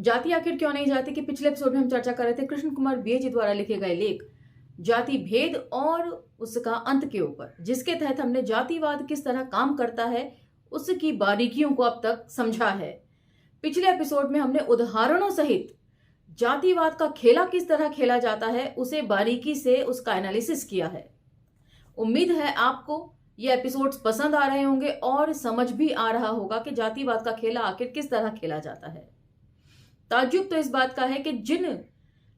जाति आखिर क्यों नहीं जाती कि पिछले एपिसोड में हम चर्चा कर रहे थे कृष्ण कुमार बीएजी द्वारा लिखे गए लेख जाति भेद और उसका अंत के ऊपर, जिसके तहत हमने जातिवाद किस तरह काम करता है उसकी बारीकियों को अब तक समझा है। पिछले एपिसोड में हमने उदाहरणों सहित जातिवाद का खेला किस तरह खेला जाता है उसे बारीकी से उसका एनालिसिस किया है। उम्मीद है आपको ये एपिसोड्स पसंद आ रहे होंगे और समझ भी आ रहा होगा कि जातिवाद का खेला आखिर किस तरह खेला जाता है। ताज्जुब तो इस बात का है कि जिन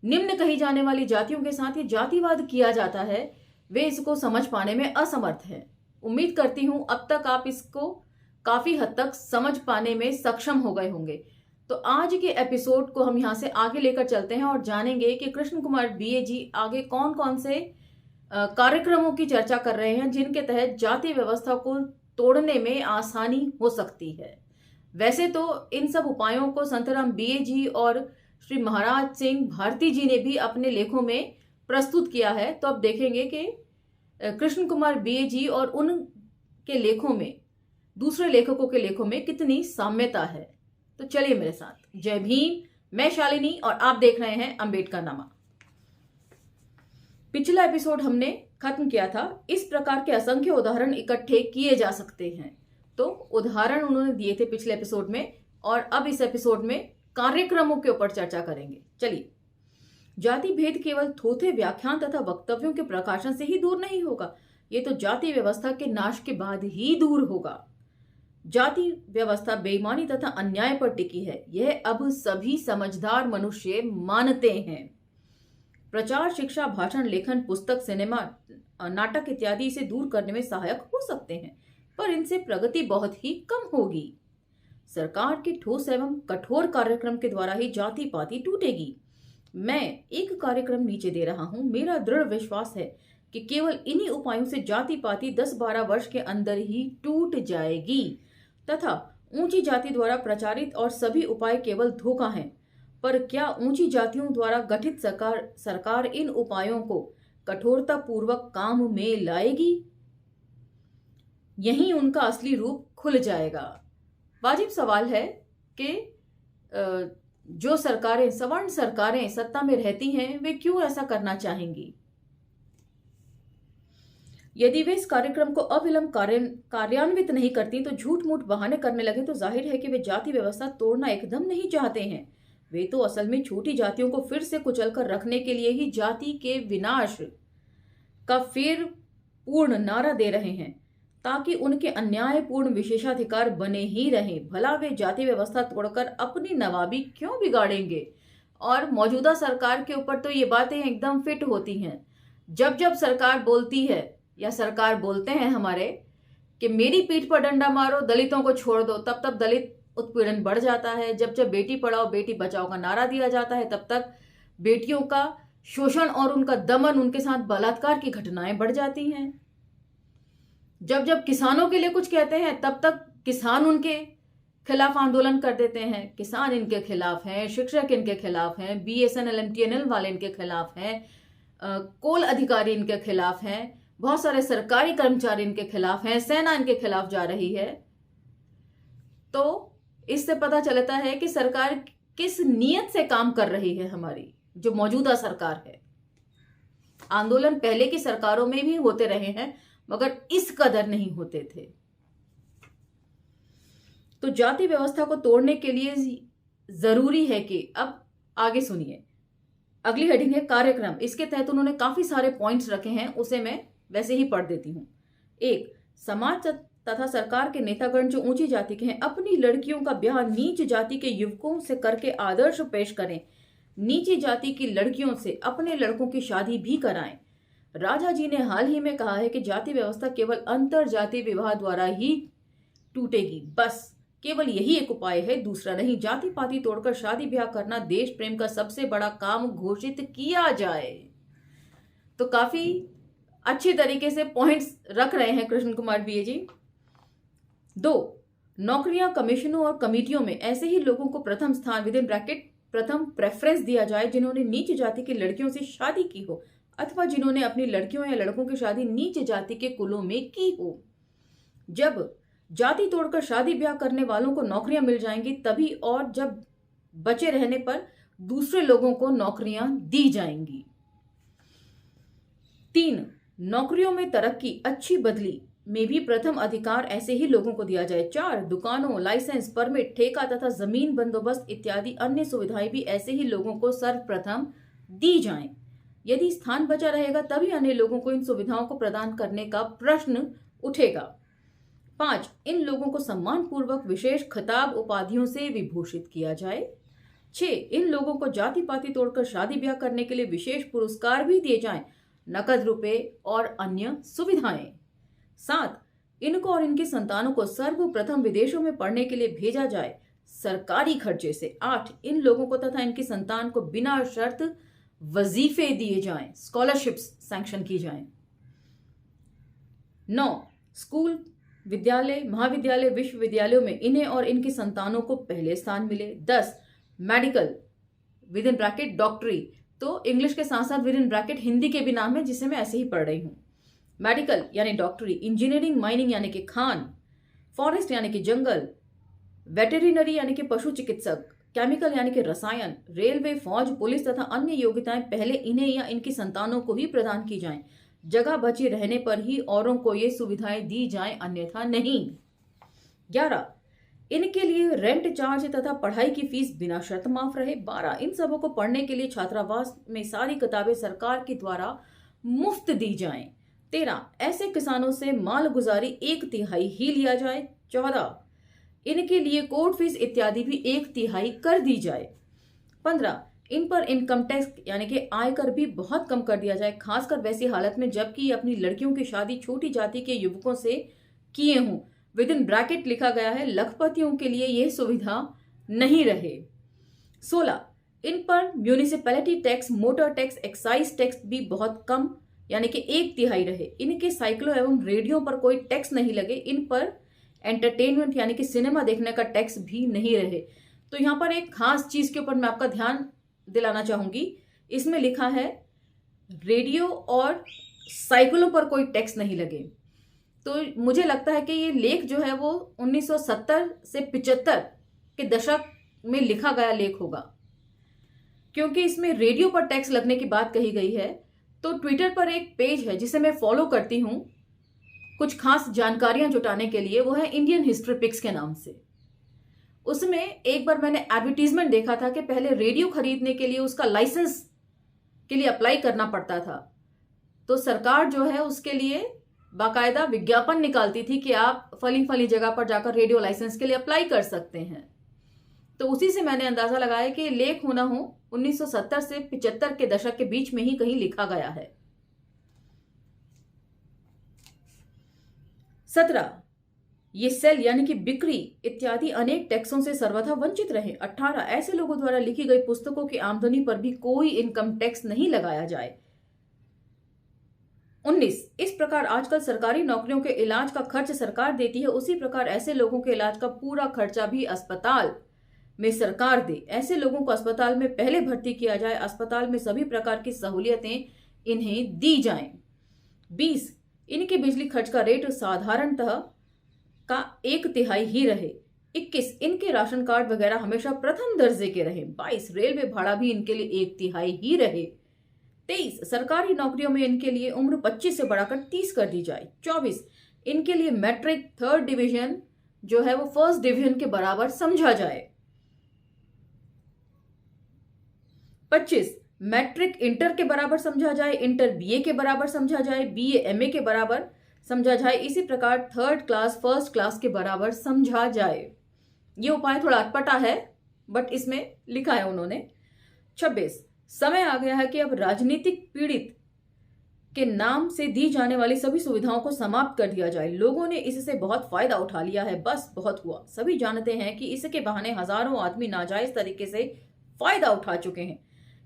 निम्न कही जाने वाली जातियों के साथ ये जातिवाद किया जाता है वे इसको समझ पाने में असमर्थ हैं। उम्मीद करती हूं अब तक आप इसको काफी हद तक समझ पाने में सक्षम हो गए होंगे। तो आज के एपिसोड को हम यहां से आगे लेकर चलते हैं और जानेंगे कि कृष्ण कुमार बीएजी आगे कौन कौन से कार्यक्रमों की चर्चा कर रहे हैं जिनके तहत जाति व्यवस्था को तोड़ने में आसानी हो सकती है। वैसे तो इन सब उपायों को संतराम बीएजी और श्री महाराज सिंह भारती जी ने भी अपने लेखों में प्रस्तुत किया है। तो अब देखेंगे कि कृष्ण कुमार बीएजी और उनके लेखों में दूसरे लेखकों के लेखों में कितनी साम्यता है। तो चलिए मेरे साथ। जय भीम, मैं शालिनी और आप देख रहे हैं अम्बेडकरनामा। पिछला एपिसोड हमने खत्म किया था, इस प्रकार के असंख्य उदाहरण इकट्ठे किए जा सकते हैं। तो उदाहरण उन्होंने दिए थे पिछले एपिसोड में और अब इस एपिसोड में कार्यक्रमों के ऊपर चर्चा करेंगे। चलिए, जाति भेद केवल थोथे व्याख्यान तथा वक्तव्यों के प्रकाशन से ही दूर नहीं होगा, ये तो जाति व्यवस्था के नाश के बाद ही दूर होगा। जाति व्यवस्था बेईमानी तथा अन्याय पर टिकी है, यह अब सभी समझदार मनुष्य मानते हैं। प्रचार, शिक्षा, भाषण, लेखन, पुस्तक, सिनेमा, नाटक इत्यादि इसे दूर करने में सहायक हो सकते हैं, पर इनसे प्रगति बहुत ही कम होगी। सरकार के ठोस एवं कठोर कार्यक्रम के द्वारा ही जाति पाति टूटेगी। मैं एक कार्यक्रम नीचे दे रहा हूं। मेरा दृढ़ विश्वास है कि केवल इन्हीं उपायों से जाति पाति 10-12 वर्ष के अंदर ही टूट जाएगी तथा ऊंची जाति द्वारा प्रचारित और सभी उपाय केवल धोखा हैं। पर क्या ऊंची जातियों द्वारा गठित सरकार इन उपायों को कठोरता पूर्वक काम में लाएगी? यही उनका असली रूप खुल जाएगा। वाजिब सवाल है कि जो सरकारें, सवर्ण सरकारें सत्ता में रहती हैं, वे क्यों ऐसा करना चाहेंगी? यदि वे इस कार्यक्रम को अविलंब कार्यान्वित नहीं करती तो झूठ मूठ बहाने करने लगे तो जाहिर है कि वे जाति व्यवस्था तोड़ना एकदम नहीं चाहते हैं। वे तो असल में छोटी जातियों को फिर से कुचलकर रखने के लिए ही जाति के विनाश का फिर पूर्ण नारा दे रहे हैं ताकि उनके अन्यायपूर्ण विशेषाधिकार बने ही रहें। भला वे जाति व्यवस्था तोड़कर अपनी नवाबी क्यों बिगाड़ेंगे? और मौजूदा सरकार के ऊपर तो ये बातें एकदम फिट होती हैं। जब जब सरकार बोलती है या सरकार बोलते हैं हमारे कि मेरी पीठ पर डंडा मारो, दलितों को छोड़ दो, तब तब दलित उत्पीड़न बढ़ जाता है। जब जब बेटी पढ़ाओ बेटी बचाओ का नारा दिया जाता है तब तक बेटियों का शोषण और उनका दमन, उनके साथ बलात्कार की घटनाएं बढ़ जाती हैं। जब जब किसानों के लिए कुछ कहते हैं तब तक किसान उनके खिलाफ आंदोलन कर देते हैं। किसान इनके खिलाफ हैं, शिक्षक इनके खिलाफ हैं, बीएसएनएल एमटीएनएल वाले इनके खिलाफ हैं, कोल अधिकारी इनके खिलाफ हैं, बहुत सारे सरकारी कर्मचारी इनके खिलाफ हैं, सेना इनके खिलाफ जा रही है। तो इससे पता चलता है कि सरकार किस नियत से काम कर रही है। हमारी जो मौजूदा सरकार है, आंदोलन पहले की सरकारों में भी होते रहे हैं मगर इस कदर नहीं होते थे। तो जाति व्यवस्था को तोड़ने के लिए जरूरी है कि अब आगे सुनिए। अगली हेडिंग है कार्यक्रम। इसके तहत उन्होंने काफी सारे पॉइंट्स रखे हैं, उसे मैं वैसे ही पढ़ देती हूं। 1, समाज तथा सरकार के नेतागण जो ऊंची जाति के हैं अपनी लड़कियों का ब्याह नीच जाति के युवकों से करके आदर्श पेश करें। नीची जाति की लड़कियों से अपने लड़कों की शादी भी कराएं। राजा जी ने हाल ही में कहा है कि जाति व्यवस्था केवल अंतर जाति विवाह द्वारा ही टूटेगी। बस केवल यही एक उपाय है, दूसरा नहीं। जाति पाति तोड़कर शादी ब्याह करना देश प्रेम का सबसे बड़ा काम घोषित किया जाए। तो काफी अच्छे तरीके से पॉइंट्स रख रहे हैं कृष्ण कुमार बीएजी। 2, नौकरियां, कमीशनों और कमेटियों में ऐसे ही लोगों को प्रथम स्थान विदिन ब्रैकेट प्रथम प्रेफरेंस दिया जाए जिन्होंने नीच जाति की लड़कियों से शादी की हो अथवा जिन्होंने अपनी लड़कियों या लड़कों की शादी नीच जाति के कुलों में की हो। जब जाति तोड़कर शादी ब्याह करने वालों को नौकरियां मिल जाएंगी तभी, और जब बचे रहने पर दूसरे लोगों को नौकरियां दी जाएंगी। 3, नौकरियों में तरक्की, अच्छी बदली में भी प्रथम अधिकार ऐसे ही लोगों को दिया जाए। 4, दुकानों, लाइसेंस, परमिट, ठेका तथा जमीन बंदोबस्त इत्यादि अन्य सुविधाएं भी ऐसे ही लोगों को सर्वप्रथम दी जाएं। यदि स्थान बचा रहेगा तभी अन्य लोगों को इन सुविधाओं को प्रदान करने का प्रश्न उठेगा। 5, इन लोगों को सम्मान पूर्वक विशेष खिताब उपाधियों से विभूषित किया जाए। 6, इन लोगों को जाति पाति तोड़कर शादी ब्याह करने के लिए विशेष पुरस्कार भी दिए जाएं, नकद रुपए और अन्य सुविधाएं। 7, इनको और इनकी संतानों को सर्वप्रथम विदेशों में पढ़ने के लिए भेजा जाए सरकारी खर्चे से। 8, इन लोगों को तथा इनकी संतान को बिना शर्त वजीफे दिए जाएं, स्कॉलरशिप्स सैंक्शन की जाएं। 9, स्कूल, विद्यालय, महाविद्यालय, विश्वविद्यालयों में इन्हें और इनकी संतानों को पहले स्थान मिले। 10, मेडिकल विद इन ब्रैकेट डॉक्टरी, तो इंग्लिश के साथ साथ विद इन ब्रैकेट हिंदी के भी नाम है जिसे मैं ऐसे ही पढ़ रही हूं। मेडिकल यानी डॉक्टरी, इंजीनियरिंग, माइनिंग यानी कि खान, फॉरेस्ट यानी कि जंगल, वेटेरिनरी यानी कि पशु चिकित्सक, केमिकल यानी कि रसायन, रेलवे, फौज, पुलिस तथा अन्य योग्यताएं पहले इन्हें या इनकी संतानों को ही प्रदान की जाएं। जगह बची रहने पर ही औरों को ये सुविधाएं दी जाएं, अन्यथा नहीं। 11, इनके लिए रेंट चार्ज तथा पढ़ाई की फीस बिना शर्त माफ रहे। 12, इन सबों को पढ़ने के लिए छात्रावास में सारी किताबें सरकार के द्वारा मुफ्त दी जाएं। 13, ऐसे किसानों से मालगुजारी 1/3 ही लिया जाए। 14, इनके लिए कोर्ट फीस इत्यादि भी 1/3 कर दी जाए। 15, इन पर इनकम टैक्स यानी कि आयकर भी बहुत कम कर दिया जाए, खासकर वैसी हालत में जबकि ये अपनी लड़कियों की शादी छोटी जाति के युवकों से किए हों। विद इन ब्रैकेट लिखा गया है लखपतियों के लिए यह सुविधा नहीं रहे। 16, इन पर municipality tax, motor tax, excise tax भी बहुत कम यानी कि 1/3 रहे। इनके साइकिलों एवं रेडियो पर कोई टैक्स नहीं लगे। इन पर एंटरटेनमेंट यानी कि सिनेमा देखने का टैक्स भी नहीं रहे। तो यहां पर एक खास चीज के ऊपर मैं आपका ध्यान दिलाना चाहूंगी। इसमें लिखा है रेडियो और साइकिलों पर कोई टैक्स नहीं लगे। तो मुझे लगता है कि ये लेख जो है वो 1970 से 75 के दशक में लिखा गया लेख होगा, क्योंकि इसमें रेडियो पर टैक्स लगने की बात कही गई है। तो ट्विटर पर एक पेज है जिसे मैं फॉलो करती हूं कुछ खास जानकारियां जुटाने के लिए, वो है इंडियन हिस्ट्री पिक्स के नाम से। उसमें एक बार मैंने एडवर्टीजमेंट देखा था कि पहले रेडियो खरीदने के लिए उसका लाइसेंस के लिए अप्लाई करना पड़ता था। तो सरकार जो है उसके लिए बाकायदा विज्ञापन निकालती थी कि आप फली फली जगह पर जाकर रेडियो लाइसेंस के लिए अप्लाई कर सकते हैं। तो उसी से मैंने अंदाजा लगाया कि लेख होना हो 1970 से 75 के दशक के बीच में ही कहीं लिखा गया है। 17, ये सेल यानी कि बिक्री इत्यादि अनेक टैक्सों से सर्वथा वंचित रहे। 18, ऐसे लोगों द्वारा लिखी गई पुस्तकों की आमदनी पर भी कोई इनकम टैक्स नहीं लगाया जाए। 19, इस प्रकार आजकल सरकारी नौकरियों के इलाज का खर्च सरकार देती है, उसी प्रकार ऐसे लोगों के इलाज का पूरा खर्चा भी अस्पताल में सरकार दे। ऐसे लोगों को अस्पताल में पहले भर्ती किया जाए, अस्पताल में सभी प्रकार की सहूलियतें इन्हें दी जाएं। 20, इनके बिजली खर्च का रेट साधारणतः का 1/3 ही रहे। 21, इनके राशन कार्ड वगैरह हमेशा प्रथम दर्जे के रहे। 22, रेलवे भाड़ा भी इनके लिए 1/3 ही रहे। 23, सरकारी नौकरियों में इनके लिए उम्र 25 से बढ़ाकर 30 कर दी जाए। 24, इनके लिए मैट्रिक 3rd डिवीजन जो है वो 1st डिवीजन के बराबर समझा जाए। 25, मैट्रिक इंटर के बराबर समझा जाए, इंटर बीए के बराबर समझा जाए, बीए एमए के बराबर समझा जाए, इसी प्रकार 3rd क्लास 1st क्लास के बराबर समझा जाए। ये उपाय थोड़ा अटपटा है बट इसमें लिखा है उन्होंने। 26, समय आ गया है कि अब राजनीतिक पीड़ित के नाम से दी जाने वाली सभी सुविधाओं को समाप्त कर दिया जाए। लोगों ने इससे बहुत फायदा उठा लिया है, बस बहुत हुआ। सभी जानते हैं कि इसके बहाने हजारों आदमी नाजायज तरीके से फायदा उठा चुके हैं।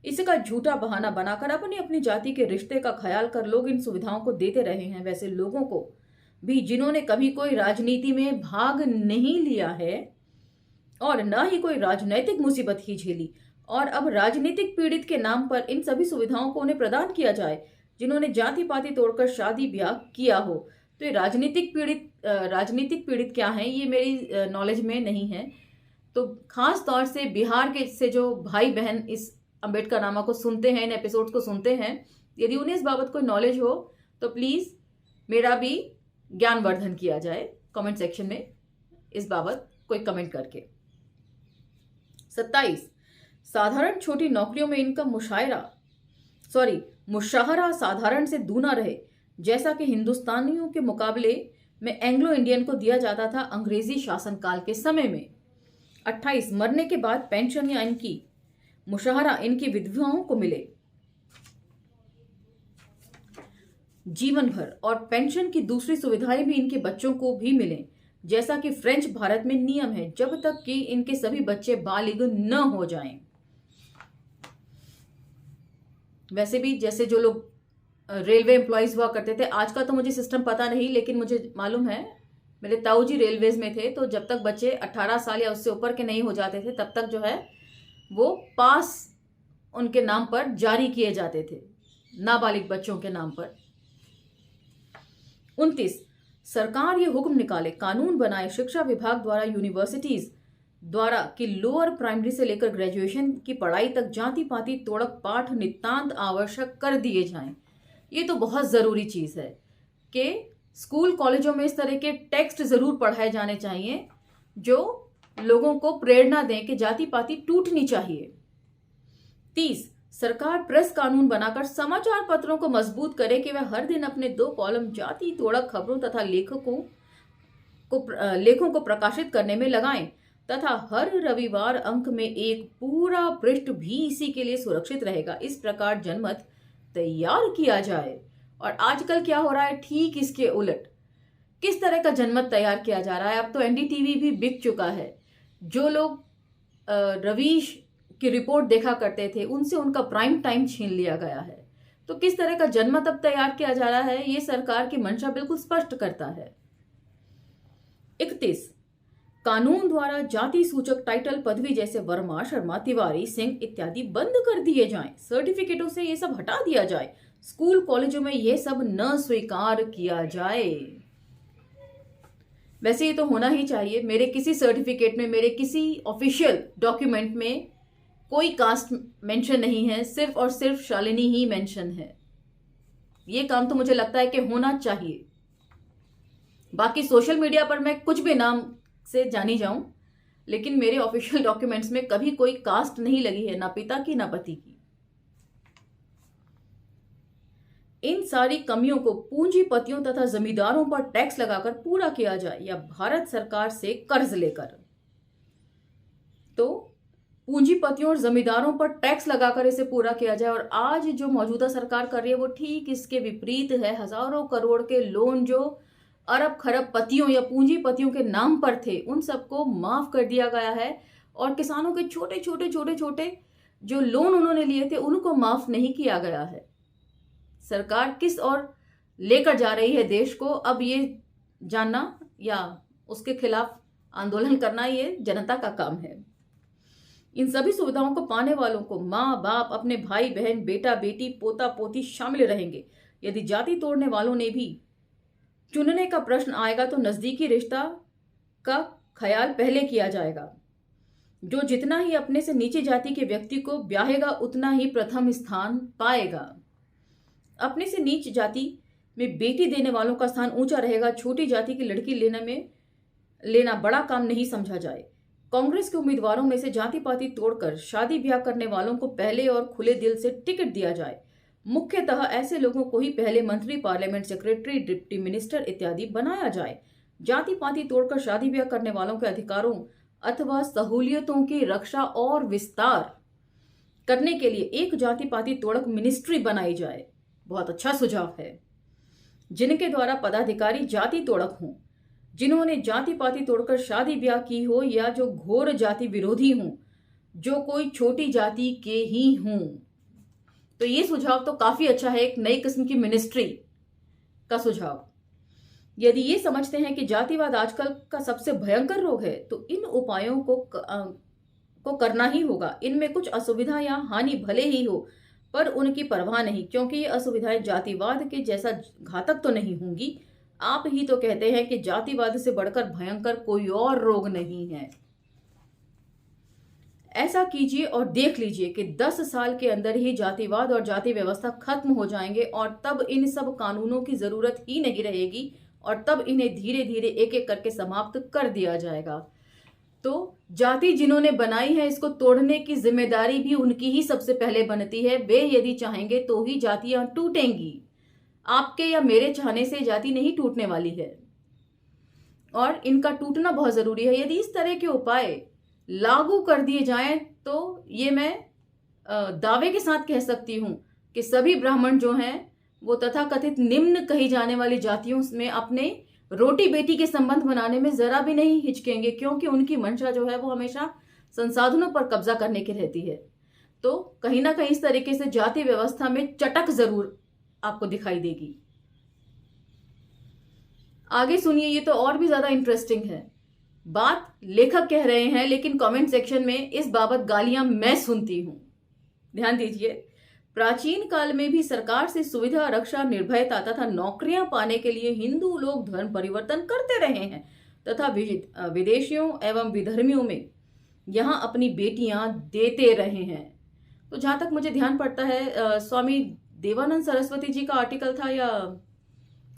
इसका झूठा बहाना बनाकर अपनी अपनी जाति के रिश्ते का ख्याल कर लोग इन सुविधाओं को देते रहे हैं। वैसे लोगों को भी जिन्होंने कभी कोई राजनीति में भाग नहीं लिया है और न ही कोई राजनैतिक मुसीबत ही झेली, और अब राजनीतिक पीड़ित के नाम पर इन सभी सुविधाओं को उन्हें प्रदान किया जाए जिन्होंने जाति पाति तोड़कर शादी ब्याह किया हो। तो ये राजनीतिक पीड़ित क्या है ये मेरी नॉलेज में नहीं है, तो खास तौर से बिहार के से जो भाई बहन इस अंबेडकर नामा को सुनते हैं, इन एपिसोड्स को सुनते हैं, यदि उन्हें इस बाबत कोई नॉलेज हो तो प्लीज मेरा भी ज्ञानवर्धन किया जाए कमेंट सेक्शन में इस बाबत कोई कमेंट करके। 27, साधारण छोटी नौकरियों में इनका मुशाहरा साधारण से दूना रहे, जैसा कि हिंदुस्तानियों के मुकाबले में एंग्लो इंडियन को दिया जाता था अंग्रेजी शासनकाल के समय में। 28, मरने के बाद पेंशन या इनकी मुशाहरा इनकी विधवाओं को मिले जीवन भर, और पेंशन की दूसरी सुविधाएं भी इनके बच्चों को भी मिले, जैसा कि फ्रेंच भारत में नियम है, जब तक कि इनके सभी बच्चे बालिग न हो जाएं। वैसे भी जैसे जो लोग रेलवे एम्प्लॉयज हुआ करते थे, आज का तो मुझे सिस्टम पता नहीं, लेकिन मुझे मालूम है मेरे ताऊ जी रेलवेज में थे, तो जब तक बच्चे 18 साल या उससे ऊपर के नहीं हो जाते थे तब तक जो है वो पास उनके नाम पर जारी किए जाते थे, नाबालिग बच्चों के नाम पर। 29, सरकार ये हुक्म निकाले, कानून बनाए, शिक्षा विभाग द्वारा यूनिवर्सिटीज द्वारा कि लोअर प्राइमरी से लेकर ग्रेजुएशन की पढ़ाई तक जाति पाति तोड़क पाठ नितांत आवश्यक कर दिए जाएं। ये तो बहुत जरूरी चीज है कि स्कूल कॉलेजों में इस तरह के टेक्स्ट जरूर पढ़ाए जाने चाहिए जो लोगों को प्रेरणा दें कि जाति पाति टूटनी चाहिए। 30, सरकार प्रेस कानून बनाकर समाचार पत्रों को मजबूत करे कि वह हर दिन अपने 2 कॉलम जाति तोड़क खबरों तथा लेखों को प्रकाशित करने में लगाएं, तथा हर रविवार अंक में एक पूरा पृष्ठ भी इसी के लिए सुरक्षित रहेगा। इस प्रकार जनमत तैयार किया जाए। और आजकल क्या हो रहा है, ठीक इसके उलट किस तरह का जनमत तैयार किया जा रहा है। अब तो एनडीटीवी भी बिक चुका है। जो लोग रवीश की रिपोर्ट देखा करते थे उनसे उनका प्राइम टाइम छीन लिया गया है। तो किस तरह का जनमत अब तैयार किया जा रहा है, ये सरकार की मंशा बिल्कुल स्पष्ट करता है। 31, कानून द्वारा जाति सूचक टाइटल पदवी जैसे वर्मा, शर्मा, तिवारी, सिंह इत्यादि बंद कर दिए जाएं। सर्टिफिकेटों से ये सब हटा दिया जाए। स्कूल कॉलेजों में ये सब न स्वीकार किया जाए। वैसे ये तो होना ही चाहिए। मेरे किसी सर्टिफिकेट में, मेरे किसी ऑफिशियल डॉक्यूमेंट में कोई कास्ट मेंशन नहीं है, सिर्फ और सिर्फ शालिनी ही मेंशन है। ये काम तो मुझे लगता है कि होना चाहिए। बाकी सोशल मीडिया पर मैं कुछ भी नाम से जानी जाऊं, लेकिन मेरे ऑफिशियल डॉक्यूमेंट्स में कभी कोई कास्ट नहीं लगी है, ना पिता की ना पति की। इन सारी कमियों को पूंजीपतियों तथा जमींदारों पर टैक्स लगाकर पूरा किया जाए या भारत सरकार से कर्ज लेकर। तो पूंजीपतियों और जमींदारों पर टैक्स लगाकर इसे पूरा किया जाए। और आज जो मौजूदा सरकार कर रही है वो ठीक इसके विपरीत है। हजारों करोड़ के लोन जो अरब खरब पतियों या पूंजीपतियों के नाम पर थे उन सबको माफ कर दिया गया है, और किसानों के छोटे छोटे जो लोन उन्होंने लिए थे उनको माफ नहीं किया गया है। सरकार किस ओर लेकर जा रही है देश को, अब ये जानना या उसके खिलाफ आंदोलन करना ये जनता का काम है। इन सभी सुविधाओं को पाने वालों को माँ बाप, अपने भाई बहन, बेटा बेटी, पोता पोती शामिल रहेंगे। यदि जाति तोड़ने वालों ने भी चुनने का प्रश्न आएगा तो नजदीकी रिश्ता का ख्याल पहले किया जाएगा। जो जितना ही अपने से नीचे जाति के व्यक्ति को ब्याहेगा उतना ही प्रथम स्थान पाएगा। अपने से नीच जाति में बेटी देने वालों का स्थान ऊंचा रहेगा। छोटी जाति की लड़की लेना बड़ा काम नहीं समझा जाए। कांग्रेस के उम्मीदवारों में से जाति पाति तोड़कर शादी ब्याह करने वालों को पहले और खुले दिल से टिकट दिया जाए। मुख्यतः ऐसे लोगों को ही पहले मंत्री, पार्लियामेंट सेक्रेटरी, डिप्टी मिनिस्टर इत्यादि बनाया जाए। जाति पाति तोड़कर शादी ब्याह करने वालों के अधिकारों अथवा सहूलियतों की रक्षा और विस्तार करने के लिए एक जाति पाति तोड़क मिनिस्ट्री बनाई जाए। बहुत अच्छा सुझाव है। जिनके द्वारा पदाधिकारी जाति तोड़क हों, जिन्होंने जाति पाति तोड़कर शादी ब्याह की हो या जो घोर जाति विरोधी हों, जो कोई छोटी जाति के ही हों। तो ये सुझाव तो काफी अच्छा है, एक नई किस्म की मिनिस्ट्री का सुझाव। यदि ये समझते हैं कि जातिवाद आजकल का सबसे भयंकर रोग है तो इन उपायों को करना ही होगा। इनमें कुछ असुविधा या हानि भले ही हो, पर उनकी परवाह नहीं, क्योंकि ये असुविधाएं जातिवाद के जैसा घातक तो नहीं होंगी। आप ही तो कहते हैं कि जातिवाद से बढ़कर भयंकर कोई और रोग नहीं है। ऐसा कीजिए और देख लीजिए कि 10 साल के अंदर ही जातिवाद और जाति व्यवस्था खत्म हो जाएंगे और तब इन सब कानूनों की जरूरत ही नहीं रहेगी और तब इन्हें धीरे धीरे एक एक करके समाप्त कर दिया जाएगा। तो जाति जिन्होंने बनाई है इसको तोड़ने की जिम्मेदारी भी उनकी ही सबसे पहले बनती है। वे यदि चाहेंगे तो ही जातियां टूटेंगी। आपके या मेरे चाहने से जाति नहीं टूटने वाली है और इनका टूटना बहुत जरूरी है। यदि इस तरह के उपाय लागू कर दिए जाएं तो ये मैं दावे के साथ कह सकती हूं कि सभी ब्राह्मण जो हैं वो तथाकथित निम्न कही जाने वाली जातियों में अपने रोटी बेटी के संबंध बनाने में जरा भी नहीं हिचकेंगे, क्योंकि उनकी मंशा जो है वो हमेशा संसाधनों पर कब्जा करने की रहती है। तो कहीं ना कहीं इस तरीके से जाति व्यवस्था में चटक जरूर आपको दिखाई देगी। आगे सुनिए, ये तो और भी ज्यादा इंटरेस्टिंग है। बात लेखक कह रहे हैं लेकिन कमेंट सेक्शन में इस बाबत गालियां मैं सुनती हूं। ध्यान दीजिए, प्राचीन काल में भी सरकार से सुविधा, रक्षा, निर्भयता तथा नौकरियां पाने के लिए हिंदू लोग धर्म परिवर्तन करते रहे हैं तथा विदेशियों एवं विधर्मियों में यहां अपनी बेटियां देते रहे हैं। तो जहां तक मुझे ध्यान पड़ता है स्वामी देवानंद सरस्वती जी का आर्टिकल था या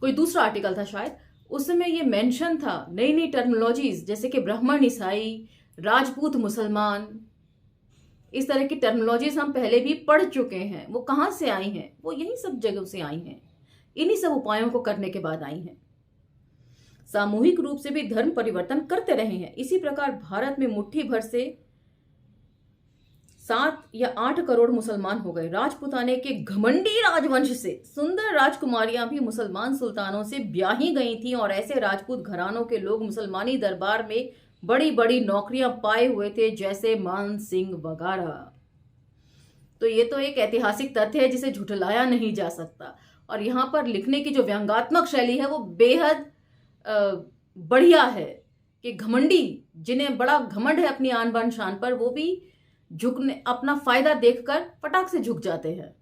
कोई दूसरा आर्टिकल था शायद, उसमें ये मेंशन था नई नई टर्मिनोलॉजीज जैसे कि ब्राह्मण ईसाई, राजपूत मुसलमान, इस तरह की टर्मिनोलॉजीज हम पहले भी पढ़ चुके हैं। वो कहां से आई हैं? वो यही सब जगह से आई हैं, इन्हीं सब उपायों को करने के बाद आई हैं। सामूहिक रूप से भी धर्म परिवर्तन करते रहे हैं। इसी प्रकार भारत में मुट्ठी भर से 7 या 8 करोड़ मुसलमान हो गए। राजपुताने के घमंडी राजवंश से सुंदर राजकुमारियां भी मुसलमान सुल्तानों से ब्याही गई थीं और ऐसे राजपूत घरानों के लोग मुसलमानी दरबार में बड़ी बड़ी नौकरियां पाए हुए थे, जैसे मान सिंह वगैरह। तो ये तो एक ऐतिहासिक तथ्य है जिसे झुठलाया नहीं जा सकता। और यहाँ पर लिखने की जो व्यंग्यात्मक शैली है वो बेहद बढ़िया है कि घमंडी, जिन्हें बड़ा घमंड है अपनी आन बान शान पर, वो भी झुकने, अपना फायदा देखकर फटाक से झुक जाते हैं।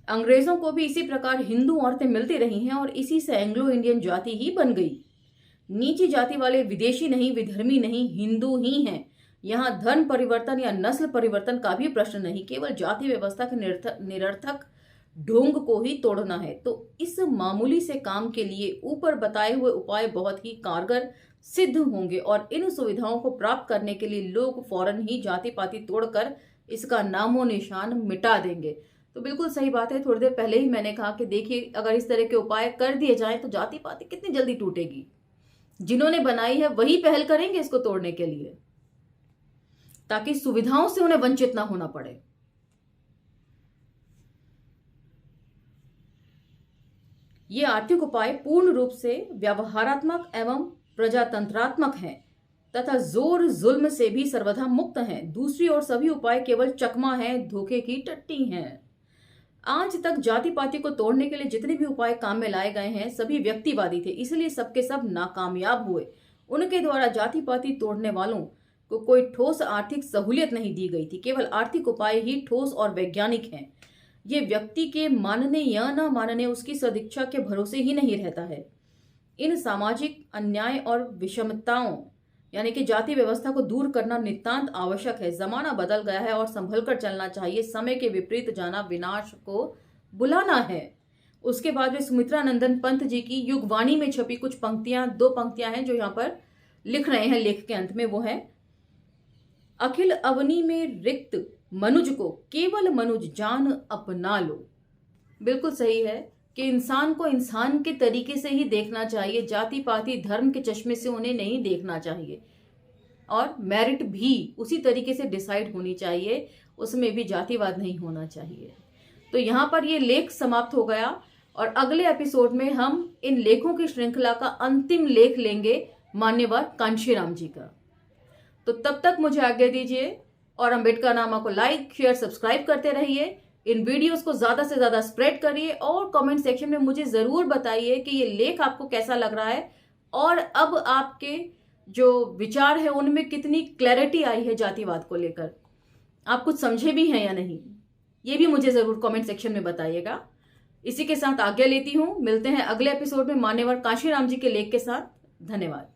अंग्रेजों को भी इसी प्रकार हिंदू औरतें मिलती रही हैं और इसी से एंग्लो इंडियन जाति ही बन गई। नीची जाति वाले विदेशी नहीं, विधर्मी नहीं, हिंदू ही हैं। यहां धर्म परिवर्तन या नस्ल परिवर्तन का भी प्रश्न नहीं, केवल जाति व्यवस्था के निरर्थक ढोंग को ही तोड़ना है। तो इस मामूली से काम के लिए ऊपर बताए हुए उपाय बहुत ही कारगर सिद्ध होंगे और इन सुविधाओं को प्राप्त करने के लिए लोग फौरन ही जाति पाति तोड़कर इसका नामो निशान मिटा देंगे। तो बिल्कुल सही बात है। थोड़ी देर पहले ही मैंने कहा कि देखिए, अगर इस तरह के उपाय कर दिए जाएं तो जाति पाति कितनी जल्दी टूटेगी। जिन्होंने बनाई है वही पहल करेंगे इसको तोड़ने के लिए, ताकि सुविधाओं से उन्हें वंचित ना होना पड़े। ये आर्थिक उपाय पूर्ण रूप से व्यवहारात्मक एवं प्रजातंत्रात्मक हैं तथा जोर जुल्म से भी सर्वथा मुक्त हैं। दूसरी ओर सभी उपाय केवल चकमा हैं, धोखे की टट्टी हैं। आज तक जाति पाति को तोड़ने के लिए जितने भी उपाय काम में लाए गए हैं सभी व्यक्तिवादी थे, इसलिए सबके सब नाकामयाब हुए। उनके द्वारा जाति पाति तोड़ने वालों को कोई ठोस आर्थिक सहूलियत नहीं दी गई थी। केवल आर्थिक उपाय ही ठोस और वैज्ञानिक हैं। ये व्यक्ति के मानने या न मानने, उसकी सदिच्छा के भरोसे ही नहीं रहता है। इन सामाजिक अन्याय और विषमताओं यानी कि जाति व्यवस्था को दूर करना नितांत आवश्यक है। जमाना बदल गया है और संभल कर चलना चाहिए। समय के विपरीत जाना विनाश को बुलाना है। उसके बाद में सुमित्रा नंदन पंत जी की युगवाणी में छपी कुछ पंक्तियां, 2 पंक्तियां हैं जो यहाँ पर लिख रहे हैं लेख के अंत में। वो है, अखिल अवनी में रिक्त मनुज को केवल मनुज जान अपना लो। बिल्कुल सही है कि इंसान को इंसान के तरीके से ही देखना चाहिए। जाति पाति धर्म के चश्मे से उन्हें नहीं देखना चाहिए और मेरिट भी उसी तरीके से डिसाइड होनी चाहिए, उसमें भी जातिवाद नहीं होना चाहिए। तो यहाँ पर ये लेख समाप्त हो गया और अगले एपिसोड में हम इन लेखों की श्रृंखला का अंतिम लेख लेंगे मान्यवर कांशीराम जी का। तो तब तक मुझे आज्ञा दीजिए और अम्बेडकर नामा को लाइक, शेयर, सब्सक्राइब करते रहिए। इन वीडियोस को ज्यादा से ज्यादा स्प्रेड करिए और कमेंट सेक्शन में मुझे जरूर बताइए कि ये लेख आपको कैसा लग रहा है और अब आपके जो विचार है उनमें कितनी क्लैरिटी आई है जातिवाद को लेकर। आप कुछ समझे भी हैं या नहीं, ये भी मुझे जरूर कमेंट सेक्शन में बताइएगा। इसी के साथ आज्ञा लेती हूं। मिलते हैं अगले एपिसोड में मान्यवर कांशीराम जी के लेख के साथ। धन्यवाद।